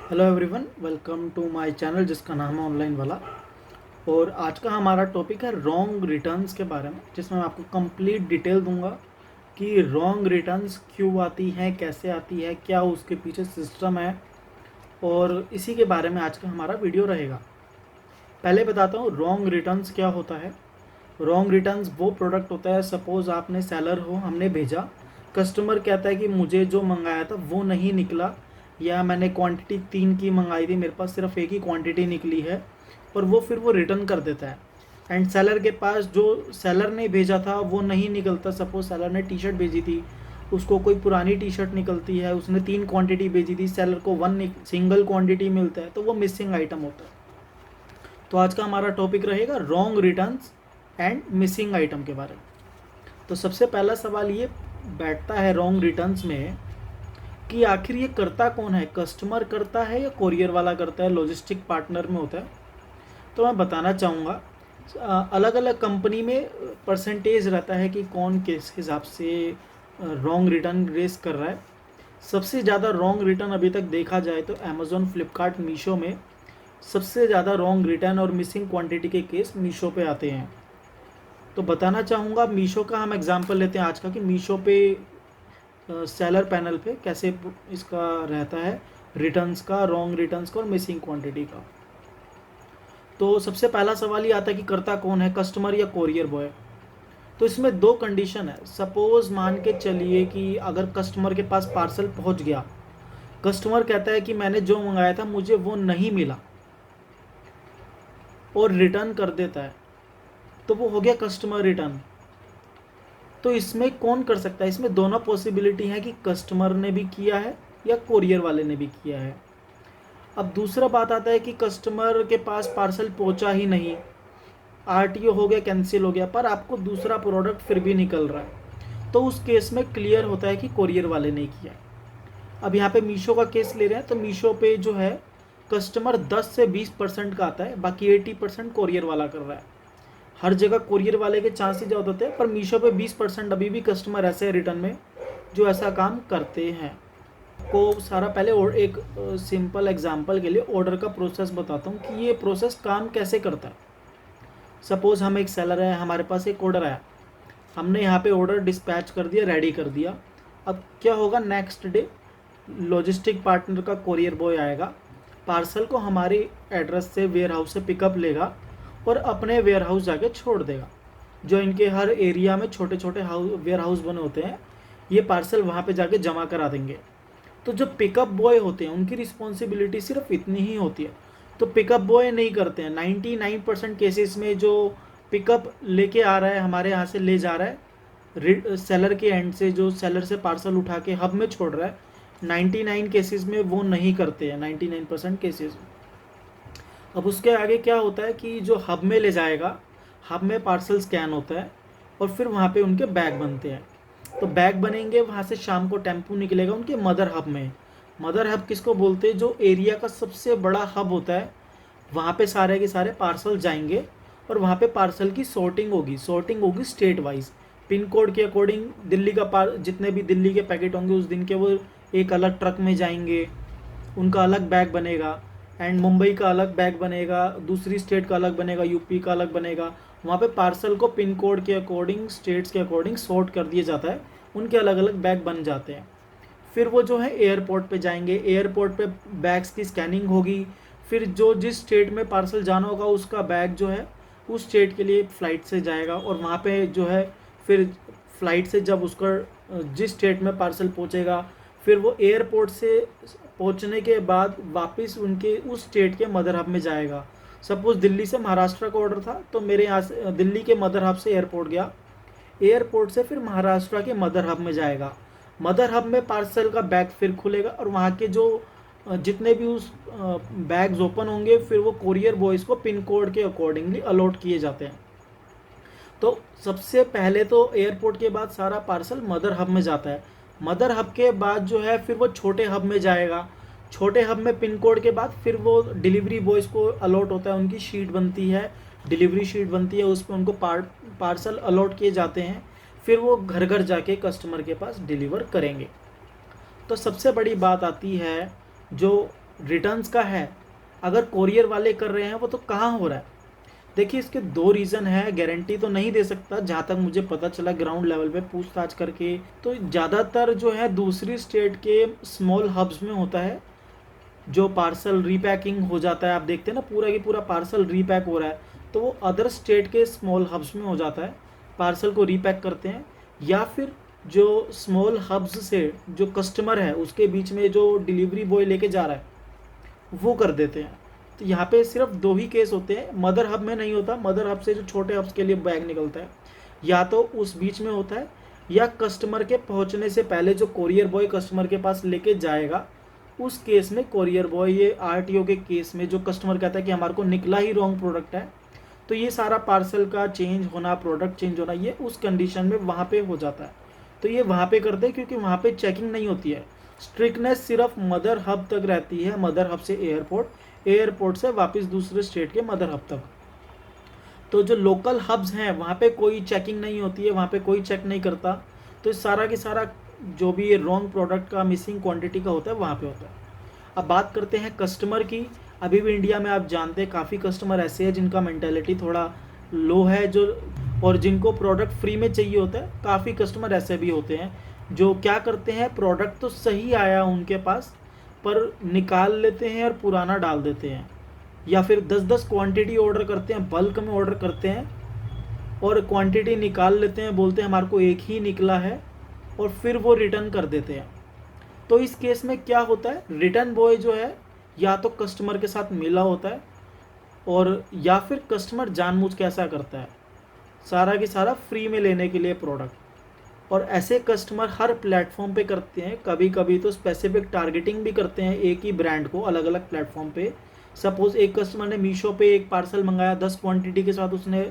Hello everyone, welcome to my channel जिसका नाम है ऑनलाइन वाला। और आज का हमारा टॉपिक है रॉन्ग रिटर्न्स के बारे में, जिसमें मैं आपको कंप्लीट डिटेल दूंगा कि रॉन्ग रिटर्न्स क्यों आती हैं, कैसे आती है, क्या उसके पीछे सिस्टम है, और इसी के बारे में आज का हमारा वीडियो रहेगा। पहले बताता हूँ रॉन्ग रिटर्न्स क्या होता है। रॉन्ग रिटर्न्स वो प्रोडक्ट होता है, सपोज़ आपने सेलर हो, हमने भेजा, कस्टमर कहता है कि मुझे जो मंगाया था वो नहीं निकला, या मैंने क्वांटिटी 3 की मंगाई थी, मेरे पास सिर्फ एक ही क्वांटिटी निकली है, और वो फिर वो रिटर्न कर देता है। एंड सेलर के पास जो सेलर ने भेजा था वो नहीं निकलता। सपोज सेलर ने टी शर्ट भेजी थी, उसको कोई पुरानी टी शर्ट निकलती है, उसने 3 क्वांटिटी भेजी थी, सेलर को 1 सिंगल क्वांटिटी मिलता है, तो वो मिसिंग आइटम होता है। तो आज का हमारा टॉपिक रहेगा wrong returns and missing item के बारे में। तो सबसे पहला सवाल ये बैठता है रॉन्ग रिटर्न्स में कि आखिर ये करता कौन है, कस्टमर करता है या कोरियर वाला करता है, लॉजिस्टिक पार्टनर में होता है। तो मैं बताना चाहूँगा अलग अलग कंपनी में परसेंटेज रहता है कि कौन किस हिसाब से रॉन्ग रिटर्न रेस कर रहा है। सबसे ज़्यादा रॉन्ग रिटर्न अभी तक देखा जाए तो अमेज़ॉन, फ्लिपकार्ट, मीशो में सबसे ज़्यादा रॉन्ग रिटर्न और मिसिंग क्वांटिटी के केस मीशो पे आते हैं। तो बताना चाहूँगा मीशो का हम एग्जांपल लेते हैं आज का, कि मीशो पे सेलर पैनल पे कैसे इसका रहता है रिटर्न्स का, रॉन्ग रिटर्न्स का और मिसिंग क्वांटिटी का। तो सबसे पहला सवाल ये आता है कि करता कौन है, कस्टमर या कोरियर बॉय। तो इसमें दो कंडीशन है। सपोज मान के चलिए कि अगर कस्टमर के पास पार्सल पहुंच गया, कस्टमर कहता है कि मैंने जो मंगाया था मुझे वो नहीं मिला, और रिटर्न कर देता है, तो वो हो गया कस्टमर रिटर्न। तो इसमें कौन कर सकता है, इसमें दोनों पॉसिबिलिटी है कि कस्टमर ने भी किया है या कोरियर वाले ने भी किया है। अब दूसरा बात आता है कि कस्टमर के पास पार्सल पहुंचा ही नहीं, आरटीओ हो गया, कैंसिल हो गया, पर आपको दूसरा प्रोडक्ट फिर भी निकल रहा है, तो उस केस में क्लियर होता है कि कोरियर वाले ने किया। अब यहाँ पे मीशो का केस ले रहे हैं, तो मीशो पे जो है कस्टमर 10 से 20% का आता है, बाकी 80% कोरियर वाला कर रहा है। हर जगह कोरियर वाले के चांसेस ज़्यादा होते हैं, पर मीशो पे 20% अभी भी कस्टमर ऐसे हैं रिटर्न में जो ऐसा काम करते हैं। को सारा पहले और एक सिंपल एग्जांपल के लिए ऑर्डर का प्रोसेस बताता हूँ कि ये प्रोसेस काम कैसे करता है। सपोज़ हम एक सेलर है, हमारे पास एक ऑर्डर आया, हमने यहाँ पे ऑर्डर डिस्पैच कर दिया, रेडी कर दिया। अब क्या होगा, नेक्स्ट डे लॉजिस्टिक पार्टनर का कोरियर बॉय आएगा, पार्सल को हमारी एड्रेस से, वेयर हाउस से पिकअप लेगा और अपने वेयर हाउस जाके छोड़ देगा। जो इनके हर एरिया में छोटे छोटे वेयर हाउस बने होते हैं, ये पार्सल वहाँ पे जाके जमा करा देंगे। तो जो पिकअप बॉय होते हैं उनकी रिस्पॉन्सिबिलिटी सिर्फ इतनी ही होती है। तो पिकअप बॉय नहीं करते हैं 99% केसेस में। जो पिकअप लेके आ रहा है, हमारे यहाँ से ले जा रहा है, सेलर के एंड से जो सेलर से पार्सल उठा के हब में छोड़ रहा है, 99 केसेस में वो नहीं करते हैं, 99% केसेस में। अब उसके आगे क्या होता है कि जो हब में ले जाएगा, हब में पार्सल स्कैन होता है और फिर वहाँ पे उनके बैग बनते हैं। तो बैग बनेंगे, वहाँ से शाम को टेम्पू निकलेगा उनके मदर हब में। मदर हब किसको बोलते हैं, जो एरिया का सबसे बड़ा हब होता है, वहाँ पे सारे के सारे पार्सल जाएंगे और वहाँ पे पार्सल की सॉर्टिंग होगी स्टेट वाइज, पिन कोड के अकॉर्डिंग। दिल्ली का जितने भी दिल्ली के पैकेट होंगे उस दिन के, वो एक अलग ट्रक में जाएंगे, उनका अलग बैग बनेगा। एंड मुंबई का अलग बैग बनेगा, दूसरी स्टेट का अलग बनेगा, यूपी का अलग बनेगा। वहाँ पे पार्सल को पिन कोड के अकॉर्डिंग, स्टेट्स के अकॉर्डिंग सॉर्ट कर दिया जाता है, उनके अलग अलग बैग बन जाते हैं। फिर वो जो है एयरपोर्ट पे जाएंगे, एयरपोर्ट पे बैग्स की स्कैनिंग होगी। फिर जो जिस स्टेट में पार्सल जाना होगा उसका बैग जो है उस स्टेट के लिए फ़्लाइट से जाएगा, और वहाँ पे जो है फिर फ़्लाइट से जब उसका जिस स्टेट में पार्सल पहुँचेगा, फिर वो एयरपोर्ट से पहुंचने के बाद वापस उनके उस स्टेट के मदर हब में जाएगा। सपोज़ दिल्ली से महाराष्ट्र का ऑर्डर था, तो मेरे यहाँ से दिल्ली के मदर हब से एयरपोर्ट गया, एयरपोर्ट से फिर महाराष्ट्र के मदर हब में जाएगा। मदर हब में पार्सल का बैग फिर खुलेगा और वहाँ के जो जितने भी उस बैग्स ओपन होंगे, फिर वो कोरियर बॉयज़ को पिन कोड के अकॉर्डिंगली अलॉट किए जाते हैं। तो सबसे पहले तो एयरपोर्ट के बाद सारा पार्सल मदर हब में जाता है। मदर हब के बाद जो है फिर वो छोटे हब में जाएगा, छोटे हब में पिन कोड के बाद फिर वो डिलीवरी बॉयज़ को अलॉट होता है, उनकी शीट बनती है, डिलीवरी शीट बनती है, उस पर उनको पार्सल अलॉट किए जाते हैं। फिर वो घर घर जाके कस्टमर के पास डिलीवर करेंगे। तो सबसे बड़ी बात आती है जो रिटर्न्स का है, अगर कोरियर वाले कर रहे हैं वो तो कहाँ हो रहा है? देखिए इसके दो रीज़न है, गारंटी तो नहीं दे सकता, जहाँ तक मुझे पता चला ग्राउंड लेवल पे पूछताछ करके, तो ज़्यादातर जो है दूसरी स्टेट के स्मॉल हब्स में होता है, जो पार्सल रीपैकिंग हो जाता है, आप देखते हैं ना पूरा की पूरा पार्सल रीपैक हो रहा है, तो वो अदर स्टेट के स्मॉल हब्स में हो जाता है, पार्सल को रीपैक करते हैं, या फिर जो स्मॉल हब्स से जो कस्टमर है उसके बीच में जो डिलीवरी बॉय लेके जा रहा है वो कर देते हैं। तो यहाँ पे सिर्फ दो ही केस होते हैं, मदर हब में नहीं होता, मदर हब से जो छोटे हब्स के लिए बैग निकलता है या तो उस बीच में होता है, या कस्टमर के पहुँचने से पहले जो कोरियर बॉय कस्टमर के पास लेके जाएगा उस केस में कोरियर बॉय, ये आरटीओ के केस में जो कस्टमर कहता है कि हमारे को निकला ही रॉन्ग प्रोडक्ट है, तो ये सारा पार्सल का चेंज होना, प्रोडक्ट चेंज होना, ये उस कंडीशन में वहाँ पे हो जाता है। तो ये वहाँ पे करते हैं क्योंकि वहाँ पे चेकिंग नहीं होती है, स्ट्रिक्टनेस सिर्फ मदर हब तक रहती है, मदर हब से एयरपोर्ट, एयरपोर्ट से वापस दूसरे स्टेट के मदर हब तक। तो जो लोकल हब्स हैं वहाँ पे कोई चेकिंग नहीं होती है, वहाँ पे कोई चेक नहीं करता, तो सारा की सारा जो भी ये रॉन्ग प्रोडक्ट का, मिसिंग क्वांटिटी का होता है वहाँ पे होता है। अब बात करते हैं कस्टमर की। अभी भी इंडिया में आप जानते हैं काफ़ी कस्टमर ऐसे हैं जिनका मेंटेलिटी थोड़ा लो है, जो और जिनको प्रोडक्ट फ्री में चाहिए होता है। काफ़ी कस्टमर ऐसे भी होते हैं जो क्या करते हैं, प्रोडक्ट तो सही आया उनके पास पर निकाल लेते हैं और पुराना डाल देते हैं, या फिर 10-10 क्वांटिटी ऑर्डर करते हैं, बल्क में ऑर्डर करते हैं और क्वांटिटी निकाल लेते हैं, बोलते हैं हमारे को एक ही निकला है, और फिर वो रिटर्न कर देते हैं। तो इस केस में क्या होता है, रिटर्न बॉय जो है या तो कस्टमर के साथ मिला होता है, और या फिर कस्टमर जानबूझ के ऐसा करता है सारा की सारा फ्री में लेने के लिए प्रोडक्ट। और ऐसे कस्टमर हर प्लेटफॉर्म पे करते हैं, कभी कभी तो स्पेसिफिक टारगेटिंग भी करते हैं एक ही ब्रांड को अलग अलग प्लेटफॉर्म पे। सपोज एक कस्टमर ने मीशो पे एक पार्सल मंगाया 10 क्वांटिटी के साथ, उसने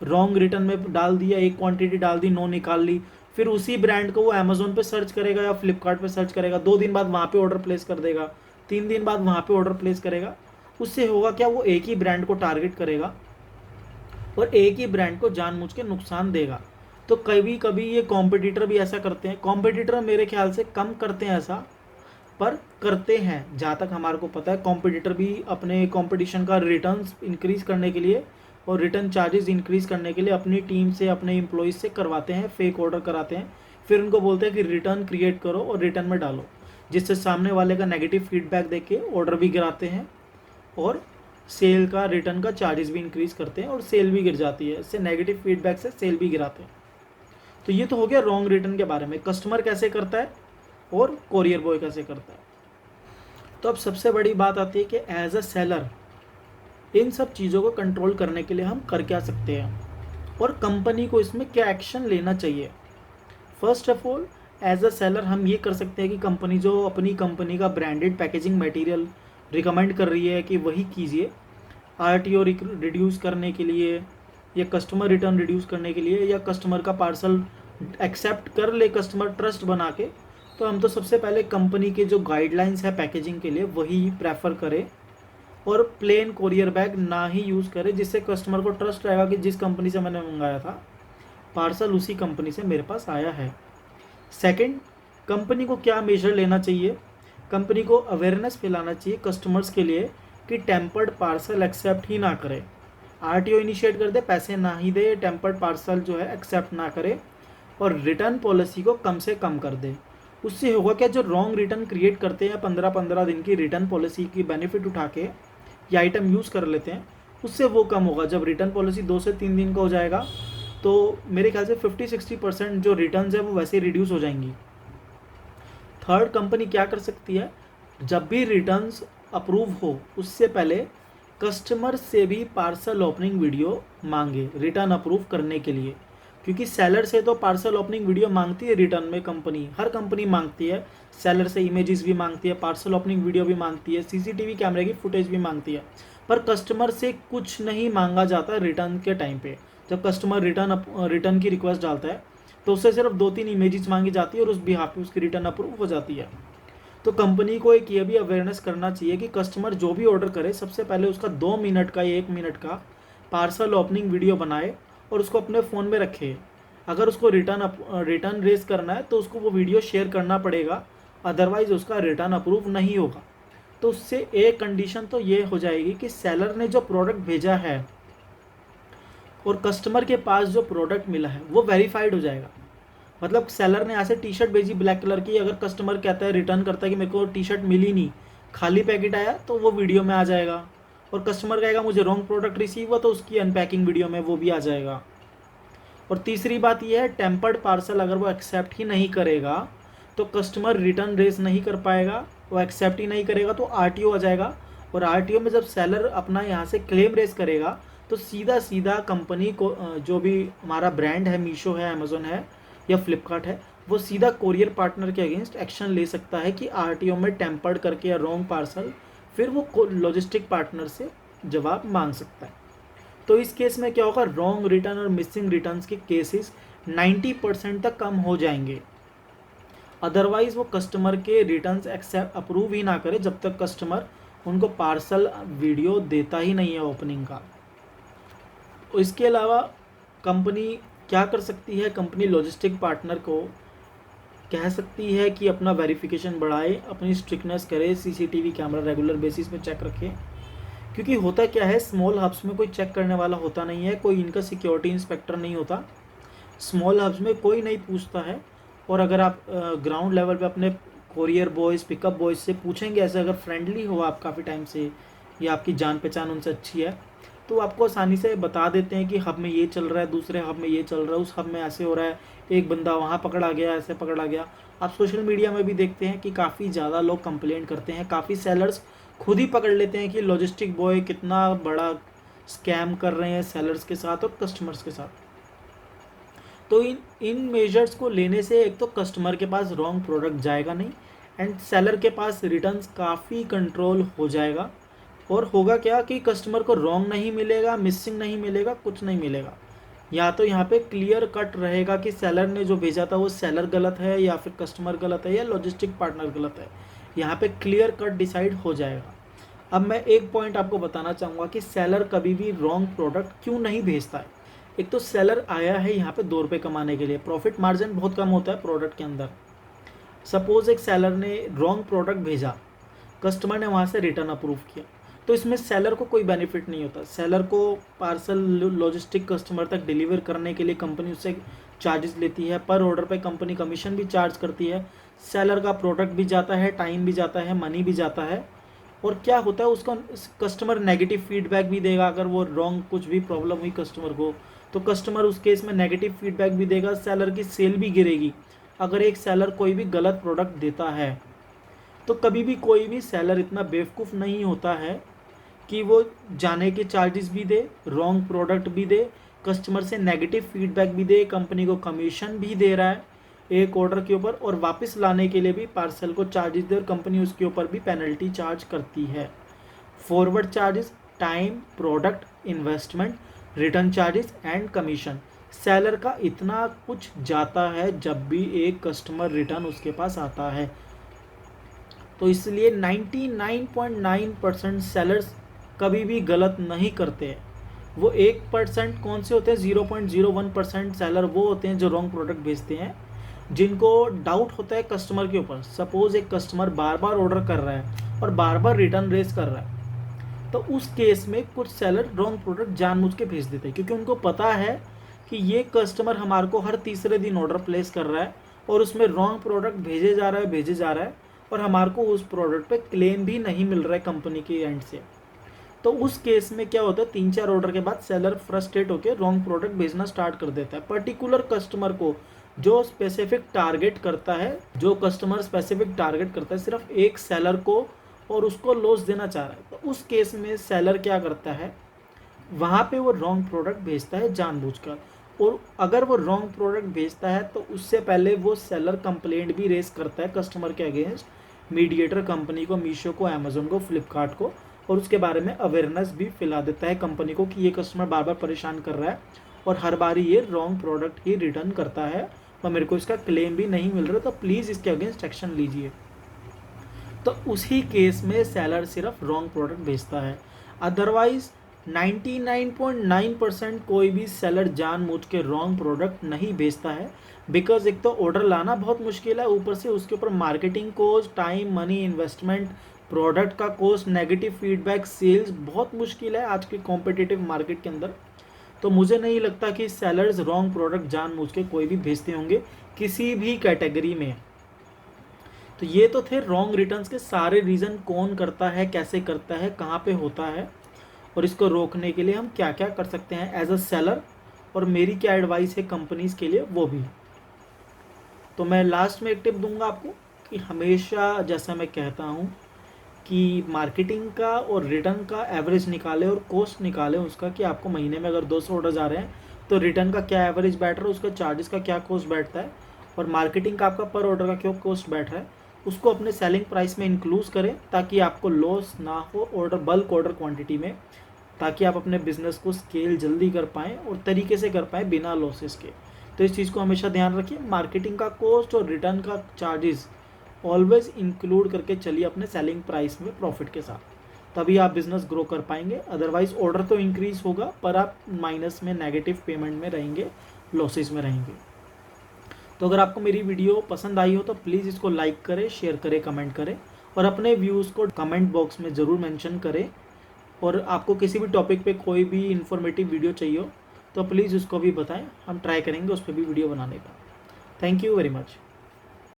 रॉन्ग रिटर्न में डाल दिया, एक क्वांटिटी डाल दी, 9 निकाल ली, फिर उसी ब्रांड को वो अमेजोन पे सर्च करेगा या फ्लिपकार्ट पे सर्च करेगा, 2 दिन बाद वहाँ पे ऑर्डर प्लेस कर देगा, 3 दिन बाद वहाँ पे ऑर्डर प्लेस करेगा। उससे होगा क्या, वो एक ही ब्रांड को टारगेट करेगा और एक ही ब्रांड को जानबूझ के नुकसान देगा। तो कभी कभी ये कॉम्पिटिटर भी ऐसा करते हैं, कॉम्पिटिटर मेरे ख्याल से कम करते हैं ऐसा, पर करते हैं जहाँ तक हमारे को पता है। कॉम्पिटिटर भी अपने कंपटीशन का रिटर्न्स इंक्रीज़ करने के लिए और रिटर्न चार्जेस इंक्रीज़ करने के लिए अपनी टीम से, अपने एम्प्लॉयज़ से करवाते हैं, फेक ऑर्डर कराते हैं, फिर उनको बोलते हैं कि रिटर्न क्रिएट करो और रिटर्न में डालो, जिससे सामने वाले का नेगेटिव फीडबैक देख के ऑर्डर भी गिराते हैं और सेल का, रिटर्न का चार्जेस भी इंक्रीज़ करते हैं और सेल भी गिर जाती है, इससे नेगेटिव फीडबैक से सेल भी गिराते हैं। तो ये तो हो गया रॉन्ग रिटर्न के बारे में, कस्टमर कैसे करता है और कोरियर बॉय कैसे करता है। तो अब सबसे बड़ी बात आती है कि एज अ सेलर इन सब चीज़ों को कंट्रोल करने के लिए हम कर क्या सकते हैं और कंपनी को इसमें क्या एक्शन लेना चाहिए। First of all, as a seller हम ये कर सकते हैं कि कंपनी जो अपनी कंपनी का ब्रांडेड पैकेजिंग मटेरियल रिकमेंड कर रही है कि वही कीजिए, आरटीओ रिड्यूस करने के लिए या कस्टमर रिटर्न रिड्यूस करने के लिए, या कस्टमर का पार्सल एक्सेप्ट कर ले कस्टमर ट्रस्ट बना के, तो हम तो सबसे पहले कंपनी के जो गाइडलाइंस है पैकेजिंग के लिए वही प्रेफर करें और प्लेन कोरियर बैग ना ही यूज़ करें, जिससे कस्टमर को ट्रस्ट रहेगा कि जिस कंपनी से मैंने मंगाया था पार्सल उसी कंपनी से मेरे पास आया है। सेकंड, कंपनी को क्या मेजर लेना चाहिए, कंपनी को अवेयरनेस फैलाना चाहिए कस्टमर्स के लिए कि टेम्पर्ड पार्सल एक्सेप्ट ही ना करें। आरटीओ इनिशिएट कर दे, पैसे ना ही दे, टेम्पर्ड पार्सल जो है एक्सेप्ट ना करे और रिटर्न पॉलिसी को कम से कम कर दे। उससे होगा क्या, जो रॉन्ग रिटर्न क्रिएट करते हैं 15-15 दिन की रिटर्न पॉलिसी की बेनिफिट उठा के ये आइटम यूज़ कर लेते हैं, उससे वो कम होगा। जब रिटर्न पॉलिसी 2 से 3 दिन का हो जाएगा तो मेरे ख्याल से 50-60% जो रिटर्न्स है वो वैसे रिड्यूस हो जाएंगी। थर्ड, कंपनी क्या कर सकती है, जब भी रिटर्न्स अप्रूव हो उससे पहले कस्टमर से भी पार्सल ओपनिंग वीडियो मांगे रिटर्न अप्रूव करने के लिए, क्योंकि सेलर से तो पार्सल ओपनिंग वीडियो मांगती है रिटर्न में कंपनी, हर कंपनी मांगती है, सेलर से इमेजेस भी मांगती है, पार्सल ओपनिंग वीडियो भी मांगती है, सीसीटीवी कैमरे की फुटेज भी मांगती है, पर कस्टमर से कुछ नहीं मांगा जाता रिटर्न के टाइम पे। जब कस्टमर रिटर्न की रिक्वेस्ट डालता है तो उससे सिर्फ 2-3 इमेजेस मांगी जाती है और उस बिहाफ पे उसकी रिटर्न अप्रूव हो जाती है। तो कंपनी को एक ये भी अवेयरनेस करना चाहिए कि कस्टमर जो भी ऑर्डर करे सबसे पहले उसका 2 मिनट का या 1 मिनट का पार्सल ओपनिंग वीडियो बनाए और उसको अपने फ़ोन में रखे। अगर उसको रिटर्न रेस करना है तो उसको वो वीडियो शेयर करना पड़ेगा, अदरवाइज़ उसका रिटर्न अप्रूव नहीं होगा। तो उससे एक कंडीशन तो ये हो जाएगी कि सेलर ने जो प्रोडक्ट भेजा है और कस्टमर के पास जो प्रोडक्ट मिला है वो वेरीफाइड हो जाएगा। मतलब सेलर ने ऐसे टी शर्ट भेजी ब्लैक कलर की, अगर कस्टमर कहता है, रिटर्न करता है कि मेरे को टी शर्ट मिली नहीं, खाली पैकेट आया, तो वो वीडियो में आ जाएगा। और कस्टमर कहेगा मुझे रॉन्ग प्रोडक्ट रिसीव हुआ, तो उसकी अनपैकिंग वीडियो में वो भी आ जाएगा। और तीसरी बात यह है, टेम्पर्ड पार्सल अगर वो एक्सेप्ट ही नहीं करेगा तो कस्टमर रिटर्न रेस नहीं कर पाएगा, वो एक्सेप्ट ही नहीं करेगा तो आरटीओ आ जाएगा। और आरटीओ में जब सेलर अपना यहाँ से क्लेम रेस करेगा तो सीधा सीधा कंपनी को, जो भी हमारा ब्रांड है, मीशो है, अमेजोन है या फ्लिपकार्ट है, वो सीधा कोरियर पार्टनर के अगेंस्ट एक्शन ले सकता है कि आरटीओ में टेम्पर्ड करके या रॉन्ग पार्सल, फिर वो लॉजिस्टिक पार्टनर से जवाब मांग सकता है। तो इस केस में क्या होगा, रॉन्ग रिटर्न और मिसिंग रिटर्न्स के केसेस 90% तक कम हो जाएंगे। अदरवाइज वो कस्टमर के रिटर्न्स एक्सेप्ट अप्रूव ही ना करे जब तक कस्टमर उनको पार्सल वीडियो देता ही नहीं है ओपनिंग का। इसके अलावा कंपनी क्या कर सकती है, कंपनी लॉजिस्टिक पार्टनर को कह सकती है कि अपना वेरिफिकेशन बढ़ाए, अपनी स्ट्रिक्टनेस करे, सीसीटीवी कैमरा रेगुलर बेसिस पे चेक रखे। क्योंकि होता क्या है, स्मॉल हब्स में कोई चेक करने वाला होता नहीं है, कोई इनका सिक्योरिटी इंस्पेक्टर नहीं होता, स्मॉल हब्स में कोई नहीं पूछता है। और अगर आप ग्राउंड लेवल पे अपने कोरियर बॉयज़, पिकअप बॉयज़ से पूछेंगे, ऐसे अगर फ्रेंडली हो आप काफ़ी टाइम से या आपकी जान पहचान उनसे अच्छी है, तो आपको आसानी से बता देते हैं कि हब में ये चल रहा है, दूसरे हब में ये चल रहा है, उस हब में ऐसे हो रहा है, एक बंदा वहाँ पकड़ा गया, ऐसे पकड़ा गया। आप सोशल मीडिया में भी देखते हैं कि काफ़ी ज़्यादा लोग कंप्लेंट करते हैं, काफ़ी सेलर्स खुद ही पकड़ लेते हैं कि लॉजिस्टिक बॉय कितना बड़ा स्कैम कर रहे हैं सेलर्स के साथ और कस्टमर्स के साथ। तो इन मेजर्स को लेने से एक तो कस्टमर के पास रॉन्ग प्रोडक्ट जाएगा नहीं, एंड सेलर के पास रिटर्न्स काफ़ी कंट्रोल हो जाएगा। और होगा क्या कि कस्टमर को रॉन्ग नहीं मिलेगा, मिसिंग नहीं मिलेगा, कुछ नहीं मिलेगा। या तो यहाँ पे क्लियर कट रहेगा कि सेलर ने जो भेजा था वो सेलर गलत है या फिर कस्टमर गलत है या लॉजिस्टिक पार्टनर गलत है, यहाँ पे क्लियर कट डिसाइड हो जाएगा। अब मैं एक पॉइंट आपको बताना चाहूँगा कि सेलर कभी भी रॉन्ग प्रोडक्ट क्यों नहीं भेजता है। एक तो सेलर आया है यहाँ पे 2 रुपये कमाने के लिए, प्रॉफिट मार्जिन बहुत कम होता है प्रोडक्ट के अंदर। सपोज एक सेलर ने रॉन्ग प्रोडक्ट भेजा, कस्टमर ने वहाँ से रिटर्न अप्रूव किया, तो इसमें सेलर को कोई बेनिफिट नहीं होता। सेलर को पार्सल लॉजिस्टिक कस्टमर तक डिलीवर करने के लिए कंपनी उससे चार्जेस लेती है, पर ऑर्डर पे कंपनी कमीशन भी चार्ज करती है, सेलर का प्रोडक्ट भी जाता है, टाइम भी जाता है, मनी भी जाता है। और क्या होता है, उसका कस्टमर नेगेटिव फीडबैक भी देगा। अगर वो रॉन्ग कुछ भी प्रॉब्लम हुई कस्टमर को, तो कस्टमर उस केस में नेगेटिव फीडबैक भी देगा, सेलर की सेल भी गिरेगी। अगर एक सेलर कोई भी गलत प्रोडक्ट देता है तो कभी भी कोई भी सेलर इतना बेवकूफ़ नहीं होता है कि वो जाने के चार्जेस भी दे, रॉन्ग प्रोडक्ट भी दे, कस्टमर से नेगेटिव फीडबैक भी दे, कंपनी को कमीशन भी दे रहा है एक ऑर्डर के ऊपर, और वापस लाने के लिए भी पार्सल को चार्जेस दे, और कंपनी उसके ऊपर भी पेनल्टी चार्ज करती है। Forward charges, time, product, investment, return charges and commission, seller का इतना कुछ जाता है जब भी एक कस्टमर रिटर्न उसके पास आता है। तो इसलिए 99.9% सेलर्स कभी भी गलत नहीं करते हैं। वो 1% कौन से होते हैं, 0.01% सेलर वो होते हैं जो रॉन्ग प्रोडक्ट भेजते हैं, जिनको डाउट होता है कस्टमर के ऊपर। सपोज एक कस्टमर बार बार ऑर्डर कर रहा है और बार बार रिटर्न रेस कर रहा है, तो उस केस में कुछ सेलर रॉन्ग प्रोडक्ट जानबूझ के भेज देते हैं, क्योंकि उनको पता है कि ये कस्टमर हमारे को हर तीसरे दिन ऑर्डर प्लेस कर रहा है और उसमें रॉन्ग प्रोडक्ट भेजे जा रहा है और हमारे को उस प्रोडक्ट पे क्लेम भी नहीं मिल रहा है कंपनी के एंड से। तो उस केस में क्या होता है, 3-4 ऑर्डर के बाद सेलर फ्रस्ट्रेट होकर रॉन्ग प्रोडक्ट भेजना स्टार्ट कर देता है पर्टिकुलर कस्टमर को, जो स्पेसिफिक टारगेट करता है, जो कस्टमर स्पेसिफिक टारगेट करता है सिर्फ एक सेलर को, और उसको लॉस देना चाह रहा है। तो उस केस में सेलर क्या करता है, वहाँ पे वो रॉन्ग प्रोडक्ट भेजता है जानबूझकर। और अगर वो रॉन्ग प्रोडक्ट भेजता है तो उससे पहले वो सेलर कंप्लेंट भी रेस करता है कस्टमर के अगेंस्ट, मीडिएटर कंपनी को, मीशो को, अमेजोन को, फ्लिपकार्ट को, और उसके बारे में अवेयरनेस भी फैला देता है कंपनी को कि ये कस्टमर बार बार परेशान कर रहा है और हर बार ये रॉन्ग प्रोडक्ट ही रिटर्न करता है और मेरे को इसका क्लेम भी नहीं मिल रहा, तो प्लीज़ इसके अगेंस्ट एक्शन लीजिए। तो उसी केस में सेलर सिर्फ रॉन्ग प्रोडक्ट भेजता है। अदरवाइज 99.9% कोई भी सेलर जानबूझ के रॉन्ग प्रोडक्ट नहीं भेजता है, बिकॉज एक तो ऑर्डर लाना बहुत मुश्किल है, ऊपर से उसके ऊपर marketing cost, time, money, investment, product का कॉस्ट, नेगेटिव फीडबैक, सेल्स बहुत मुश्किल है आज के कॉम्पिटिटिव मार्केट के अंदर। तो मुझे नहीं लगता कि सेलर्स रॉन्ग प्रोडक्ट जानबूझ के कोई भी भेजते होंगे किसी भी कैटेगरी में। तो ये तो थे रॉन्ग रिटर्न्स के सारे रीज़न, कौन करता है, कैसे करता है, कहाँ पे होता है, और इसको रोकने के लिए हम क्या क्या कर सकते हैं एज अ सेलर, और मेरी क्या एडवाइस है कंपनीज के लिए वो भी। तो मैं लास्ट में एक टिप दूंगा आपको कि हमेशा, जैसा मैं कहता हूँ, कि मार्केटिंग का और रिटर्न का एवरेज निकालें और कॉस्ट निकालें उसका, कि आपको महीने में अगर 200 ऑर्डर आ रहे हैं तो रिटर्न का क्या एवरेज बैठ रहा है, उसका चार्जेस का क्या कॉस्ट बैठता है, और मार्केटिंग का आपका पर ऑर्डर का क्यों कॉस्ट बैठ रहा है, उसको अपने सेलिंग प्राइस में इंक्लूड करें ताकि आपको लॉस ना हो ऑर्डर, बल्क ऑर्डर क्वांटिटी में, ताकि आप अपने बिजनेस को स्केल जल्दी कर पाएँ और तरीके से कर पाएँ बिना लॉसेस के। तो इस चीज़ को हमेशा ध्यान रखिए, मार्केटिंग का कॉस्ट और रिटर्न का चार्जेस ऑलवेज इंक्लूड करके चलिए अपने सेलिंग प्राइस में प्रॉफिट के साथ, तभी आप बिजनेस ग्रो कर पाएंगे। अदरवाइज ऑर्डर तो इंक्रीज होगा पर आप माइनस में, नेगेटिव पेमेंट में रहेंगे, लॉसेस में रहेंगे। तो अगर आपको मेरी वीडियो पसंद आई हो तो प्लीज़ इसको लाइक करें, शेयर करें, कमेंट करें, और अपने व्यूज़ को कमेंट बॉक्स में ज़रूर मेंशन करें। और आपको किसी भी टॉपिक पे कोई भी इन्फॉर्मेटिव वीडियो चाहिए हो तो प्लीज़ उसको भी बताएं, हम ट्राई करेंगे उस पर भी वीडियो बनाने का। Thank you very much.